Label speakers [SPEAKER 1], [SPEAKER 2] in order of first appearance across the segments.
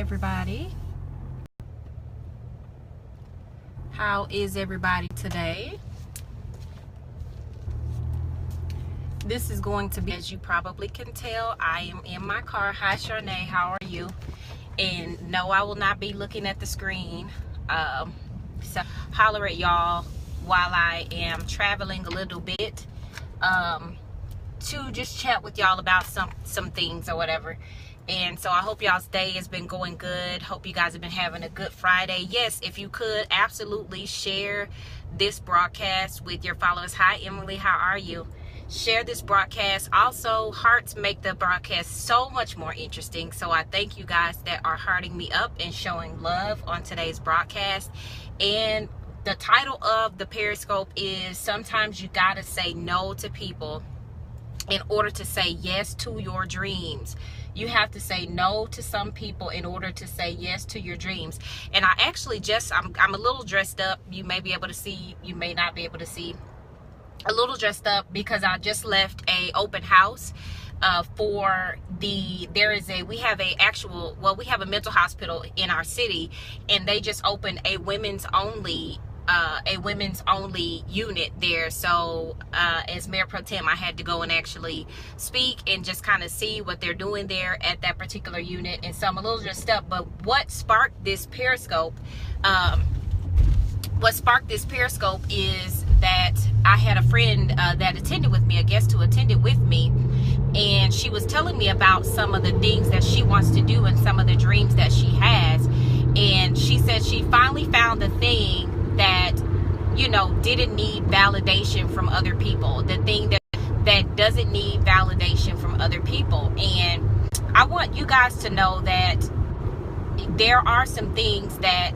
[SPEAKER 1] everybody. How is everybody today? This is going to be, as you probably can tell, I am in my car. Hi, Charnay. How are you? And no, I will not be looking at the screen. So holler at y'all while I am traveling a little bit to just chat with y'all about some things or whatever. And so I hope y'all's day has been going good. Hope you guys have been having a good Friday. Yes, if you could absolutely share this broadcast with your followers. Hi, Emily. How are you? Share this broadcast. Also, hearts make the broadcast so much more interesting. So I thank you guys that are hearting me up and showing love on today's broadcast. And the title of the Periscope is Sometimes You Gotta Say No to People in order to say yes to your dreams. You have to say no to some people in order to say yes to your dreams. And I actually I'm a little dressed up. You may be able to see, you may not be able to see. A little dressed up because I just left a open house we have a mental hospital in our city, and they just opened a women's only unit there. So as Mayor Pro Tem, I had to go and actually speak and just kind of see what they're doing there at that particular unit. And so I'm a little dressed up. But what sparked this Periscope is that I had a friend that attended with me, a guest who attended with me, and she was telling me about some of the things that she wants to do and some of the dreams that she has. And she said she finally found the thing that, didn't need validation from other people, the thing that doesn't need validation from other people. And I want you guys to know that there are some things that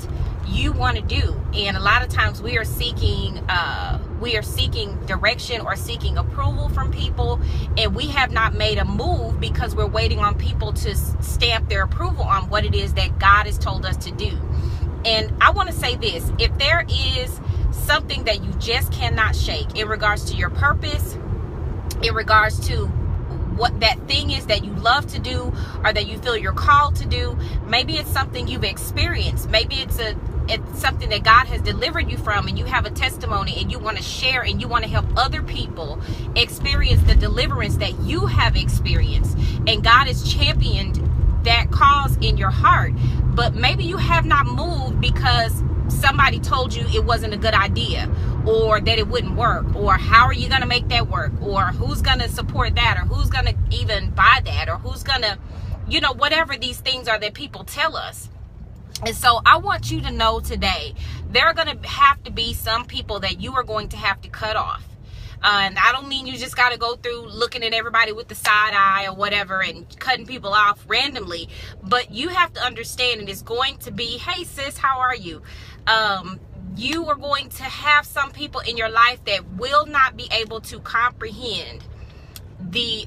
[SPEAKER 1] you want to do, and a lot of times we are seeking direction or seeking approval from people, and we have not made a move because we're waiting on people to stamp their approval on what it is that God has told us to do. And I want to say this: if there is something that you just cannot shake in regards to your purpose, in regards to what that thing is that you love to do or that you feel you're called to do, maybe it's something you've experienced, maybe it's something that God has delivered you from, and you have a testimony and you want to share and you want to help other people experience the deliverance that you have experienced, and God has championed that cause in your heart, but maybe you have not moved because somebody told you it wasn't a good idea, or that it wouldn't work, or how are you going to make that work, or who's going to support that, or who's going to even buy that, or who's going to, whatever these things are that people tell us. And so I want you to know today, there are going to have to be some people that you are going to have to cut off. And I don't mean you just got to go through looking at everybody with the side eye or whatever and cutting people off randomly. But you have to understand it is going to be, hey sis, how are you? You are going to have some people in your life that will not be able to comprehend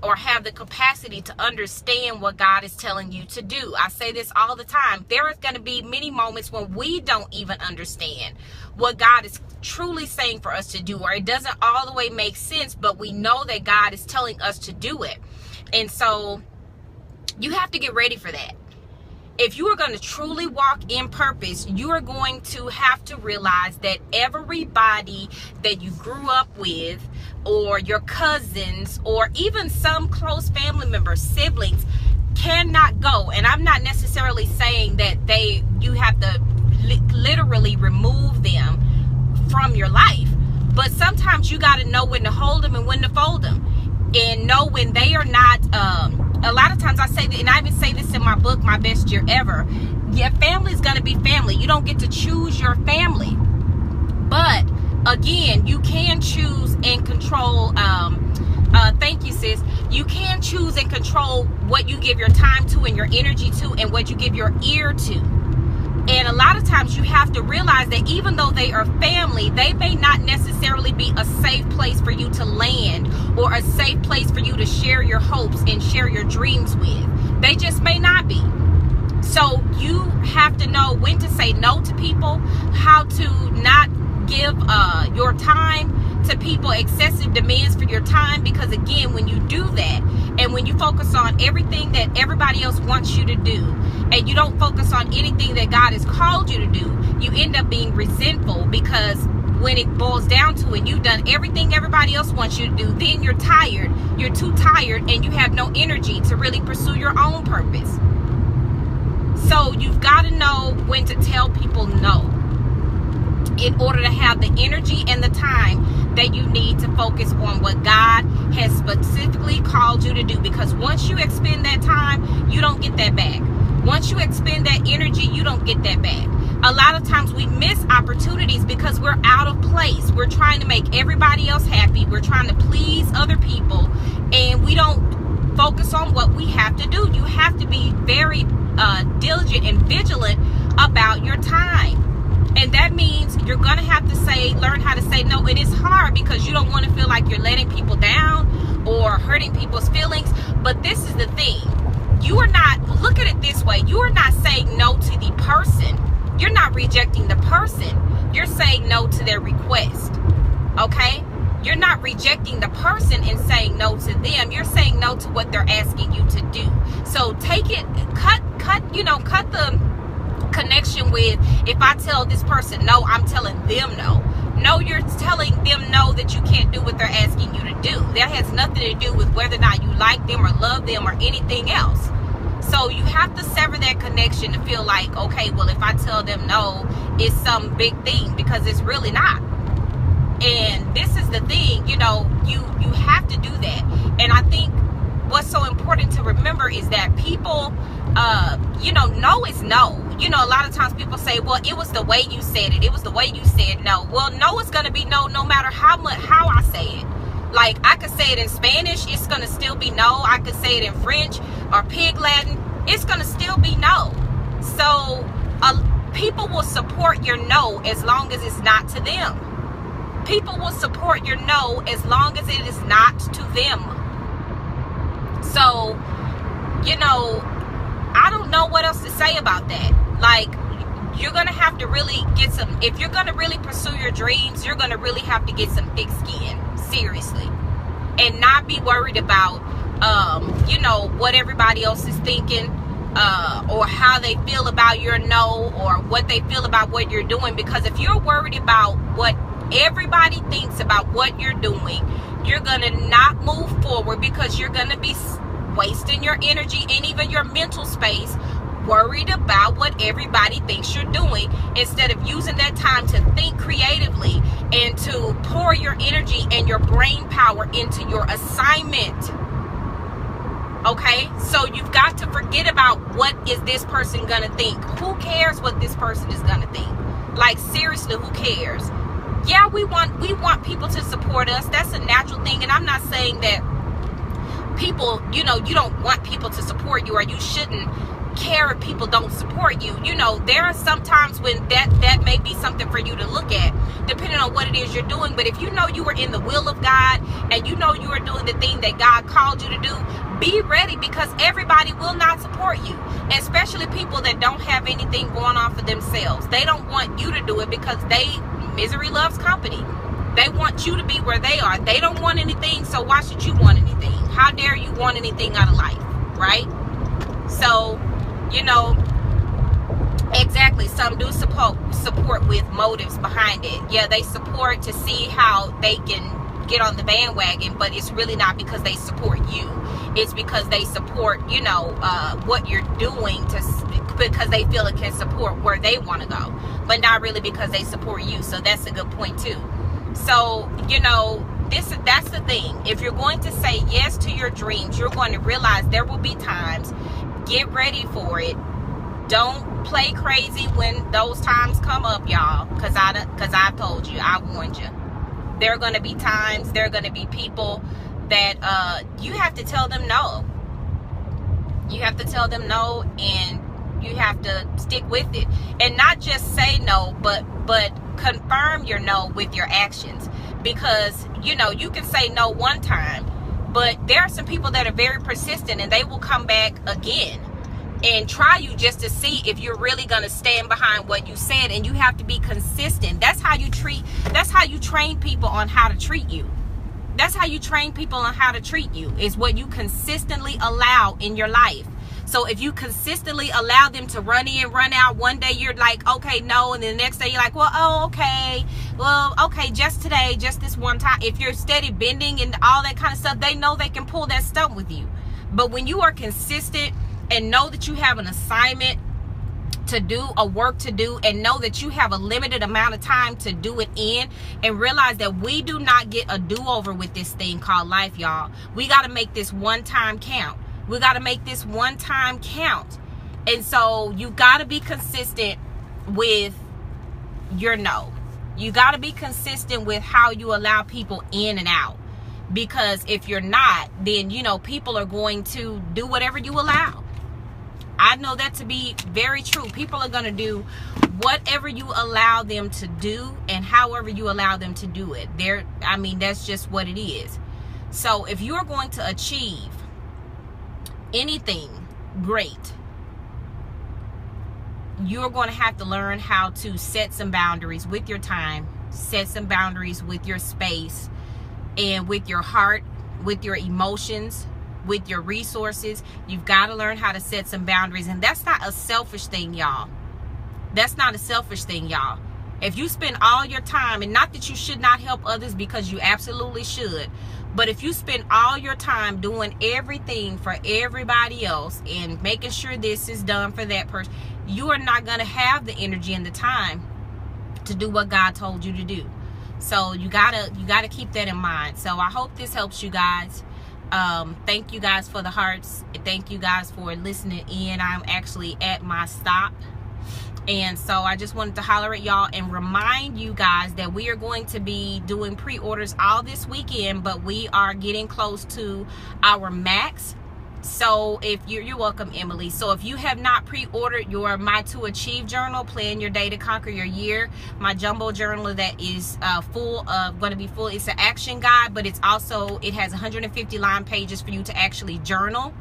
[SPEAKER 1] or have the capacity to understand what God is telling you to do. I say this all the time. There is going to be many moments when we don't even understand what God is truly saying for us to do, or it doesn't all the way make sense, but we know that God is telling us to do it. And so you have to get ready for that. If you are going to truly walk in purpose, you are going to have to realize that everybody that you grew up with, or your cousins, or even some close family members, siblings, cannot go. And I'm not necessarily saying that you have to literally remove them from your life, but sometimes you got to know when to hold them and when to fold them, and know when they are not. A lot of times I say that, and I even say this in my book, My Best Year Ever. Yeah, family is going to be family. You don't get to choose your family, but again, you can choose and control. Thank you, sis. You can choose and control what you give your time to and your energy to, and what you give your ear to. And a lot of times you have to realize that even though they are family, they may not necessarily be a safe place for you to land, or a safe place for you to share your hopes and share your dreams with. They just may not be. So you have to know when to say no to people, how to not give your time to people excessive demands for your time, because again, when you do that and when you focus on everything that everybody else wants you to do and you don't focus on anything that God has called you to do, you end up being resentful, because when it boils down to it, you've done everything everybody else wants you to do, then you're tired, you're too tired, and you have no energy to really pursue your own purpose. So you've got to know when to tell people no, in order to have the energy and the time that you need to focus on what God has specifically called you to do. Because once you expend that time, you don't get that back. Once you expend that energy, you don't get that back. A lot of times we miss opportunities because we're out of place. We're trying to make everybody else happy. We're trying to please other people, and we don't focus on what we have to do. You have to be very diligent and vigilant about your time. And that means you're going to have to learn how to say no. It is hard because you don't want to feel like you're letting people down or hurting people's feelings. But this is the thing. You are not, look at it this way. You are not saying no to the person. You're not rejecting the person. You're saying no to their request. Okay? You're not rejecting the person and saying no to them. You're saying no to what they're asking you to do. So take it, cut the connection with, if I tell this person no, I'm telling them no. No, you're telling them no, that you can't do what they're asking you to do. That has nothing to do with whether or not you like them or love them or anything else. So you have to sever that connection to feel like, okay, well, if I tell them no, it's some big thing, because it's really not. And this is the thing, you have to do that. And I think what's so important to remember is that people, no is no. A lot of times people say, well, it was the way you said it. It was the way you said no. Well, no is going to be no matter how I say it. Like, I could say it in Spanish, it's going to still be no. I could say it in French or Pig Latin, it's going to still be no. So people will support your no as long as it's not to them. People will support your no as long as it is not to them. So, I don't know what else to say about that. Like, you're going to have to really get some, if you're going to really pursue your dreams, you're going to really have to get some thick skin, seriously. And not be worried about, what everybody else is thinking, or how they feel about your no, or what they feel about what you're doing. Because if you're worried about what everybody thinks about what you're doing, you're going to not move forward, because you're going to be wasting your energy and even your mental space worried about what everybody thinks you're doing, instead of using that time to think creatively and to pour your energy and your brain power into your assignment. Okay, so you've got to forget about what is this person gonna think. Who cares what this person is gonna think? Like, seriously, who cares? Yeah, we want people to support us. That's a natural thing. And I'm not saying that people, you don't want people to support you, or you shouldn't care if people don't support you. There are some times when that may be something for you to look at, depending on what it is you're doing. But if you know you are in the will of God, and you know you are doing the thing that God called you to do, be ready, because everybody will not support you, especially people that don't have anything going on for themselves. They don't want you to do it, because misery loves company. They want you to be where they are. They don't want anything, so why should you want anything? How dare you want anything out of life, right? So, exactly. Some do support with motives behind it. Yeah, they support to see how they can get on the bandwagon, but it's really not because they support you. It's because they support, what you're doing, because they feel it can support where they want to go, but not really because they support you. So that's a good point too. So, that's the thing. If you're going to say yes to your dreams, you're going to realize there will be times. Get ready for it. Don't play crazy when those times come up, y'all, because I told you, I warned you. There are going to be times, there are going to be people that you have to tell them no. You have to tell them no, and you have to stick with it. And not just say no, but confirm your no with your actions. Because, you can say no one time, but there are some people that are very persistent, and they will come back again. and try you just to see if you're really going to stand behind what you said. And you have to be consistent. That's how you train people on how to treat you. That's how you train people on how to treat you, is what you consistently allow in your life. So if you consistently allow them to run in, run out, one day you're like, okay, no. And then the next day you're like, well, oh, okay. Well, okay, just today, just this one time. If you're steady bending and all that kind of stuff, they know they can pull that stunt with you. But when you are consistent and know that you have an assignment to do, a work to do, and know that you have a limited amount of time to do it in, and realize that we do not get a do-over with this thing called life, y'all. We got to make this one time count. We got to make this one time count. And so you got to be consistent with your no. You got to be consistent with how you allow people in and out. Because if you're not, then, you know, people are going to do whatever you allow. I know that to be very true. People are going to do whatever you allow them to do and however you allow them to do it. I mean, that's just what it is. So if you're going to achieve anything great, you're going to have to learn how to set some boundaries with your time, set some boundaries with your space, and with your heart, with your emotions, with your resources. You've got to learn how to set some boundaries. And that's not a selfish thing, y'all. That's not a selfish thing, y'all. If you spend all your time, and not that you should not help others, because you absolutely should, but if you spend all your time doing everything for everybody else and making sure this is done for that person, you are not going to have the energy and the time to do what God told you to do. So you gotta keep that in mind. So I hope this helps you guys. Thank you guys for the hearts. Thank you guys for listening in. I'm actually at my stop. And so I just wanted to holler at y'all and remind you guys that we are going to be doing pre-orders all this weekend, but we are getting close to our max. So if you're welcome, Emily. So if you have not pre-ordered your My To Achieve journal, Plan Your Day to Conquer Your Year, my jumbo journal that is going to be full. It's an action guide, but it has 150 line pages for you to actually journal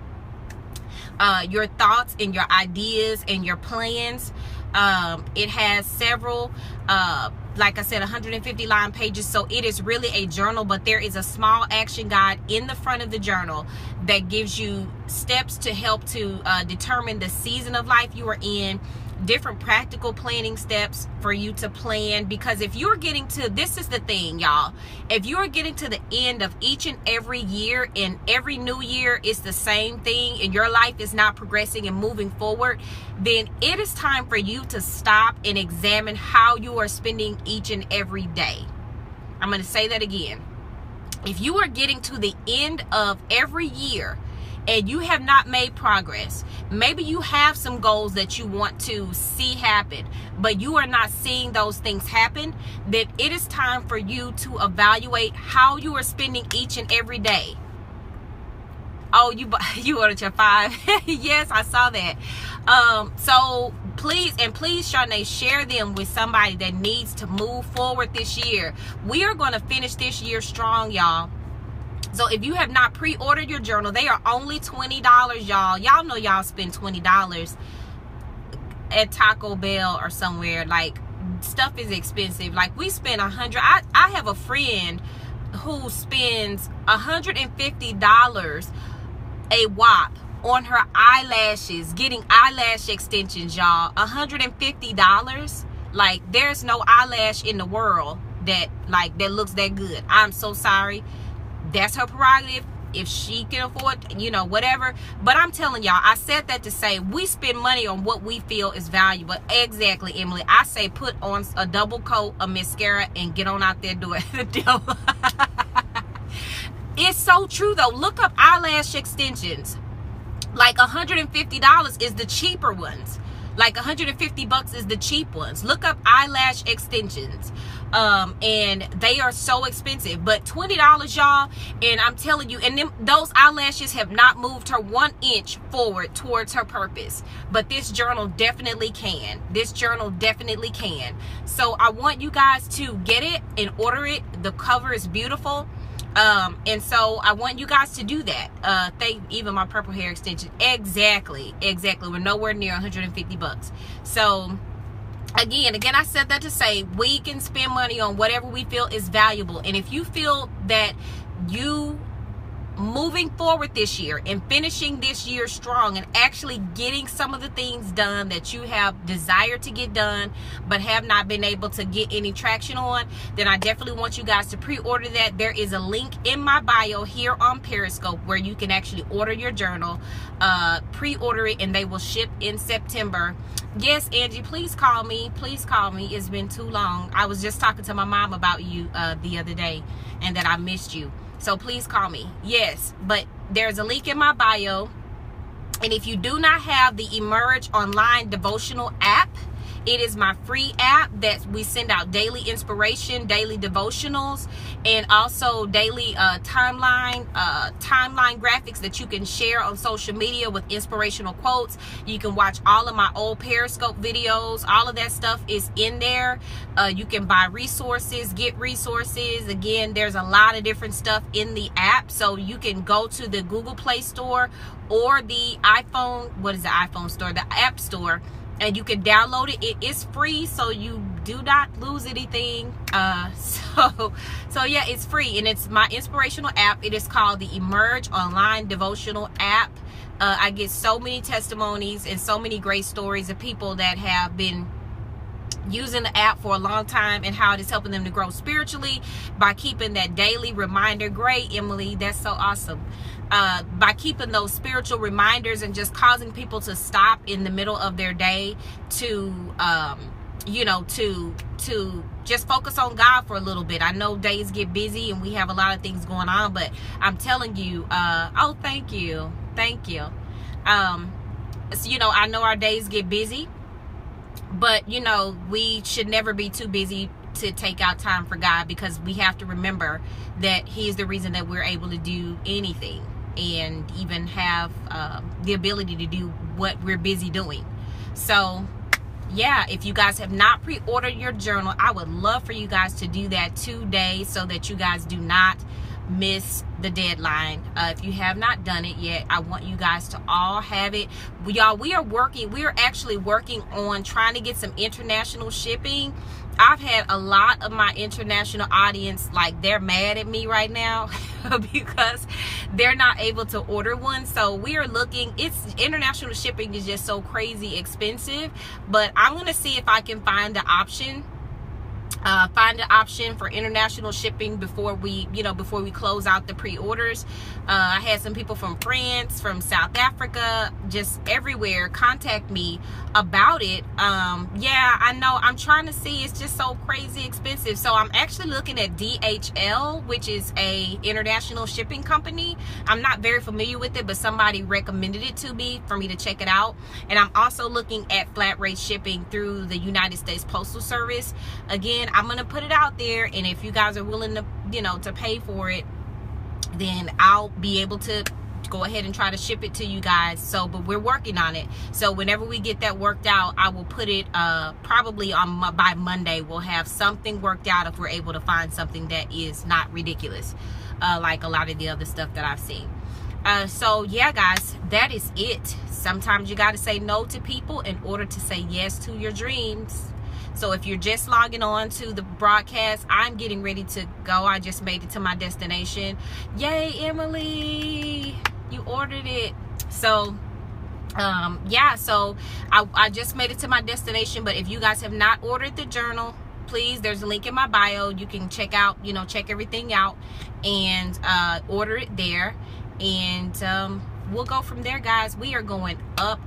[SPEAKER 1] your thoughts and your ideas and your plans. It has several, like I said, 150 line pages. So it is really a journal, but there is a small action guide in the front of the journal that gives you steps to help to determine the season of life you are in, different practical planning steps for you to plan. Because if you're getting to, this is the thing, y'all, if you're getting to the end of each and every year, and every new year is the same thing, and your life is not progressing and moving forward, then it is time for you to stop and examine how you are spending each and every day. I'm going to say that again. If you are getting to the end of every year and you have not made progress, maybe you have some goals that you want to see happen, but you are not seeing those things happen, then it is time for you to evaluate how you are spending each and every day. Oh, you ordered your 5. Yes, I saw that. So please, Charnay, share them with somebody that needs to move forward this year. We are going to finish this year strong, y'all. So if you have not pre-ordered your journal, they are only $20, y'all. Y'all know y'all spend $20 at Taco Bell or somewhere. Like, stuff is expensive. Like, we spend $100. I have a friend who spends $150 a whop on her eyelashes, getting eyelash extensions, y'all. $150. Like, there's no eyelash in the world that looks that good. I'm so sorry. That's her prerogative. If she can afford, you know, whatever. But I'm telling y'all, I said that to say we spend money on what we feel is valuable. Exactly, Emily. I say put on a double coat of mascara and get on out there doing the deal. It's so true though. Look up eyelash extensions. Like $150 is the cheaper ones. Like $150 is the cheap ones. Look up eyelash extensions. And they are so expensive, but $20, y'all. And I'm telling you, and those eyelashes have not moved her 1 inch forward towards her purpose. But this journal definitely can. This journal definitely can. So I want you guys to get it and order it. The cover is beautiful. And so I want you guys to do that. Thank even my purple hair extension. Exactly. We're nowhere near $150. So again, I said that to say we can spend money on whatever we feel is valuable. And if you feel that you moving forward this year and finishing this year strong and actually getting some of the things done that you have desired to get done but have not been able to get any traction on, then I definitely want you guys to pre-order that. There is a link in my bio here on Periscope where you can actually order your journal, pre-order it, and they will ship in September. Yes, Angie, please call me. It's been too long. I was just talking to my mom about you the other day and that I missed you. So please call me. Yes, but there's a link in my bio. And if you do not have the Emerge Online Devotional app, it is my free app that we send out daily inspiration, daily devotionals, and also daily timeline graphics that you can share on social media with inspirational quotes. You can watch all of my old Periscope videos. All of that stuff is in there. You can buy resources, get resources. Again, there's a lot of different stuff in the app. So you can go to the Google Play Store or the iPhone, the App Store, and you can download it. It is free, so you do not lose anything. So yeah, it's free, and it's my inspirational app. It is called the Emerge Online Devotional app. I get so many testimonies and so many great stories of people that have been using the app for a long time and how it is helping them to grow spiritually by keeping that daily reminder. Great, Emily, that's so awesome. By keeping those spiritual reminders and just causing people to stop in the middle of their day to to just focus on God for a little bit. I know days get busy and we have a lot of things going on, but I'm telling you, oh, thank you. So, I know our days get busy, but we should never be too busy to take out time for God, because we have to remember that He is the reason that we're able to do anything and even have the ability to do what we're busy doing. So yeah, if you guys have not pre-ordered your journal, I would love for you guys to do that today so that you guys do not miss the deadline. If you have not done it yet, I want you guys to all have it. We are actually working on trying to get some international shipping. I've had a lot of my international audience, like, they're mad at me right now because they're not able to order one. So we are looking, international shipping is just so crazy expensive, but I'm going to see if I can find an option for international shipping before we close out the pre-orders. I had some people from France, from South Africa, just everywhere contact me about it. Yeah, I know. I'm trying to see. It's just so crazy expensive. So I'm actually looking at DHL, which is a international shipping company. I'm not very familiar with it, but somebody recommended it to me for me to check it out. And I'm also looking at flat rate shipping through the United States Postal Service. Again, I'm going to put it out there, and if you guys are willing to, to pay for it, then I'll be able to go ahead and try to ship it to you guys. So, but we're working on it. So whenever we get that worked out, I will put it probably by Monday. We'll have something worked out if we're able to find something that is not ridiculous, like a lot of the other stuff that I've seen. So yeah, guys, that is it. Sometimes you got to say no to people in order to say yes to your dreams. So if you're just logging on to the broadcast, I'm getting ready to go. I just made it to my destination. Yay, Emily, you ordered it. So yeah, so I just made it to my destination. But if you guys have not ordered the journal, please, there's a link in my bio. You can check out, check everything out and order it there. And we'll go from there, guys. We are going up,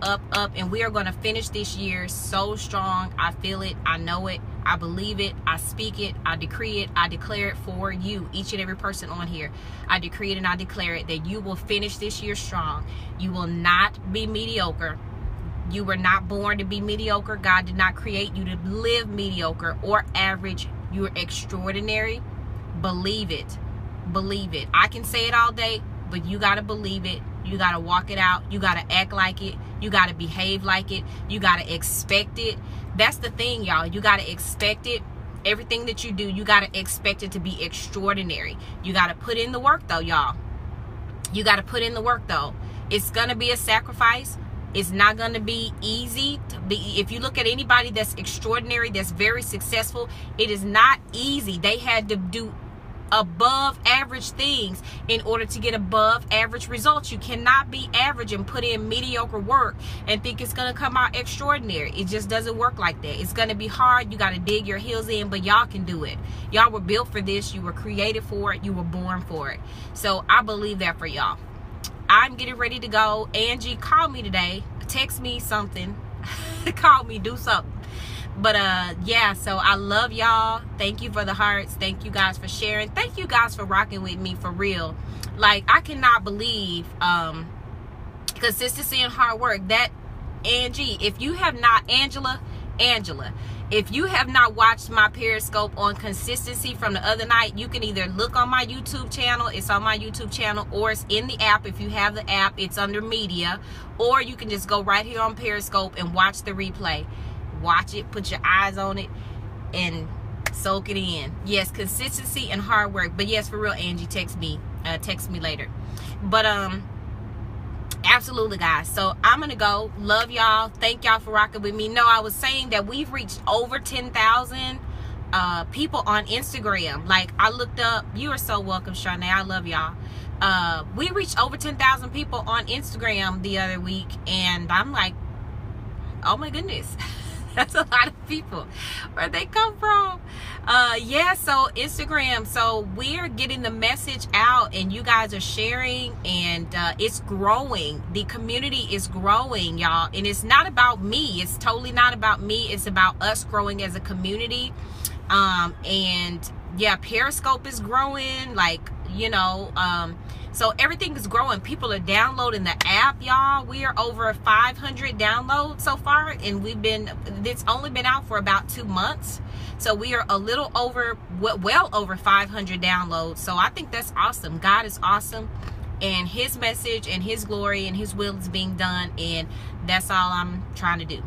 [SPEAKER 1] and we are going to finish this year so strong. I feel it. I know it. I believe it. I speak it. I decree it. I declare it for you, each and every person on here. I decree it and I declare it that you will finish this year strong. You will not be mediocre. You were not born to be mediocre. God did not create you to live mediocre or average. You are extraordinary. Believe it. Believe it. I can say it all day, but you got to believe it. You got to walk it out. You got to act like it. You got to behave like it. You got to expect it. That's the thing, y'all. You got to expect it. Everything that you do, you got to expect it to be extraordinary. You got to put in the work though, y'all. You got to put in the work though. It's going to be a sacrifice. It's not going to be easy to be. If you look at anybody that's extraordinary, that's very successful, it is not easy. They had to do above average things in order to get above average results. You cannot be average and put in mediocre work and think it's going to come out extraordinary. It just doesn't work like that. It's going to be hard. You got to dig your heels in, but y'all can do it. Y'all were built for this. You were created for it. You were born for it. So I believe that for y'all. I'm getting ready to go. Angie, call me today. Text me something. Call me, do something. But yeah, so I love y'all. Thank you for the hearts. Thank you guys for sharing. Thank you guys for rocking with me, for real. Like, I cannot believe consistency and hard work. That Angie, if you have not, Angela, if you have not watched my Periscope on consistency from the other night, you can either look on my YouTube channel. It's on my YouTube channel, or it's in the app. If you have the app, it's under media, or you can just go right here on Periscope and watch the replay. Watch it, put your eyes on it, and soak it in. Yes, consistency and hard work. But yes, for real, Angie, text me later. But absolutely, guys. So I'm gonna go. Love y'all. Thank y'all for rocking with me. No, I was saying that we've reached over 10,000 people on Instagram. Like, I looked up. You are so welcome, Shanae. I love y'all. We reached over 10,000 people on Instagram the other week, and I'm like, oh my goodness. That's a lot of people. Where'd they come from? Yeah, so Instagram. So we're getting the message out, and you guys are sharing, and it's growing. The community is growing, y'all. And it's not about me. It's totally not about me. It's about us growing as a community. And yeah, Periscope is growing. Like, you know, so everything is growing. People are downloading the app, y'all. We are over 500 downloads so far, and it's only been out for about 2 months. So we are a little over, well over 500 downloads. So I think that's awesome. God is awesome, and his message and his glory and his will is being done, and that's all I'm trying to do.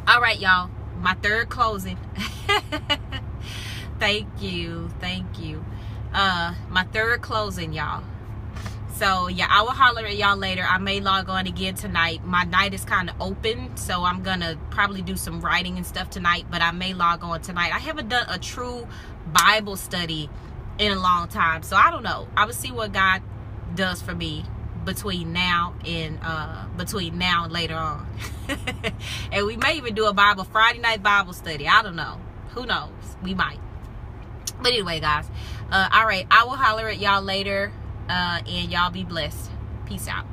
[SPEAKER 1] All right, y'all, my third closing. Thank you. My third closing, y'all. So yeah, I will holler at y'all later. I may log on again tonight. My night is kind of open, so I'm gonna probably do some writing and stuff tonight, but I may log on tonight. I haven't done a true Bible study in a long time, so I don't know. I will see what God does for me between now and later on. And we may even do a Friday night Bible study. I don't know. Who knows? We might. But anyway, guys, all right, I will holler at y'all later. And y'all be blessed. Peace out.